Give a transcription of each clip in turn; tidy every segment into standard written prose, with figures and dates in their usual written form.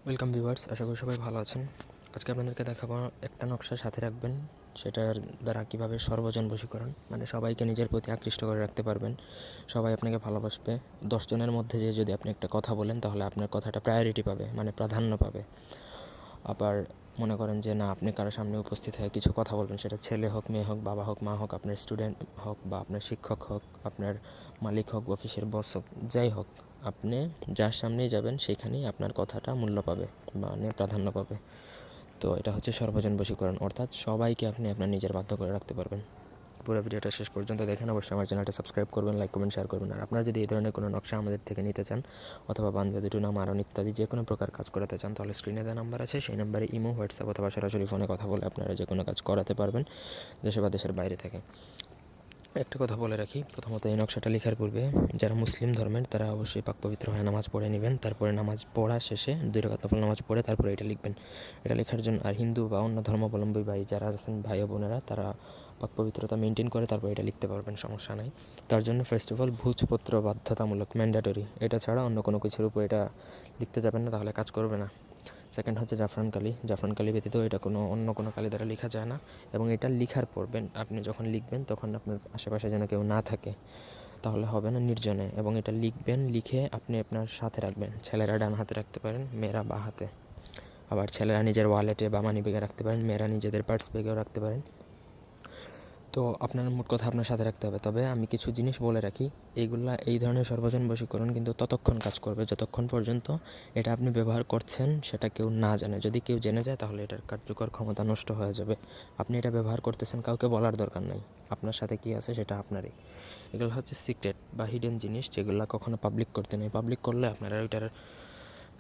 Welcome viewers, আশা করি সবাই ভালো আছেন। আজকে আপনাদেরকে দেখাবো একটা নকশা সাথে রাখবেন, সেটার দ্বারা কীভাবে সর্বজন বশীকরণ মানে সবাইকে নিজের প্রতি আকৃষ্ট করে রাখতে পারবেন। সবাই আপনাকে ভালোবাসবে। 10 জনের মধ্যে যে যদি আপনি একটা কথা বলেন তাহলে আপনার কথাটা প্রায়োরিটি পাবে, মানে প্রাধান্য পাবে। আবার মনে করেন যে না, আপনি কারোর সামনে উপস্থিত হয়ে কিছু কথা বলবেন, সেটা ছেলে হোক, মেয়ে হোক, বাবা হোক, মা হোক, আপনার স্টুডেন্ট হোক বা আপনার শিক্ষক হোক, আপনার মালিক হোক, অফিসের বস হোক, যাই হোক, আপনি যার সামনেই যাবেন সেখানেই আপনার কথাটা মূল্য পাবে, মানে প্রাধান্য পাবে। তো এটা হচ্ছে সর্বজন বশীকরণ, অর্থাৎ সবাইকে আপনি আপনার নিজের বাধ্য করে রাখতে পারবেন। পুরো ভিডিওটা শেষ পর্যন্ত দেখেন। অবশ্যই আমার চ্যানেলটা সাবস্ক্রাইব করবেন, লাইক কমেন্ট শেয়ার করবেন। আর আপনারা যদি এই ধরনের কোনো নকশা আমাদের থেকে নিতে চান অথবা বান্ধবী টু নাম আরও ইত্যাদি যে কোনো প্রকার কাজ করাতে চান, তাহলে স্ক্রিনে দেওয়া নাম্বার আছে, সেই নাম্বারে ইমো, হোয়াটসঅ্যাপ অথবা সরাসরি ফোনে কথা বলে আপনারা যে কোনো কাজ করাতে পারবেন, দেশে বা দেশের বাইরে থেকে। একটা কথা বলে রাখি, প্রথমত এই নকশাটা লেখার পূর্বে যারা মুসলিম ধর্মের তারা অবশ্যই পাক পবিত্র হয়ে নামাজ পড়ে নেবেন। তারপরে নামাজ পড়া শেষে 2 রাকাত নফল নামাজ পড়ে তারপরে এটা লিখবেন। এটা লেখার জন্য আর হিন্দু বা অন্য ধর্মাবলম্বী ভাই যারা আছেন, ভাই ও বোনেরা, তারা পাক পবিত্রতা মেনটেন করে তারপর এটা লিখতে পারবেন, সমস্যা নাই। তার জন্য ফার্স্ট অফ অল ভোজপত্র বাধ্যতামূলক, ম্যান্ডেটরি। এটা ছাড়া অন্য কোনো কিছুর উপর এটা লিখতে যাবেন না, তাহলে কাজ করবে না। সেকেন্ড হচ্ছে জাফরান কালি। জাফরান কালি ব্যতীত এটা অন্য কোনো কালি দ্বারা লেখা যায় না। এবং এটা লিখার পড়বেন, আপনি যখন লিখবেন তখন আপনার আশেপাশে যেন কেউ না থাকে, তাহলে হবে না, নির্জনে। এবং এটা লিখবেন, লিখে আপনি আপনার সাথে রাখবেন। ছেলেরা ডান হাতে রাখতে পারেন, মেয়েরা বাঁ হাতে। আবার ছেলেরা নিজের ওয়ালেটে বা মানি ব্যাগে রাখতে পারেন, মেয়েরা নিজেদের পার্স ব্যাগেও রাখতে পারেন। তো আপনার মোট কথা আপনার সাথে রাখতে হবে। তবে আমি কিছু জিনিস বলে রাখি, এই ধরনের সর্বজন বশীকরণ কিন্তু ততক্ষণ কাজ করবে যতক্ষণ পর্যন্ত এটা আপনি ব্যবহার করছেন সেটা কেউ না জানে। যদি কেউ জেনে যায় তাহলে এটার কার্যকর ক্ষমতা নষ্ট হয়ে যাবে। আপনি এটা ব্যবহার করতেছেন, কাউকে বলার দরকার নাই, আপনার সাথে কী আছে সেটা আপনারই। এগুলো হচ্ছে সিক্রেট বা হিডেন জিনিস, যেগুলো কখনো পাবলিক করতে নেই। পাবলিক করলে আপনারা ওইটার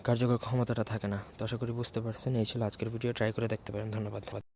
কার্যকর ক্ষমতাটা থাকে না। তো আশা করি বুঝতে পারছেন। এই ছিল আজকের ভিডিও, ট্রাই করে দেখতে পারেন। ধন্যবাদ।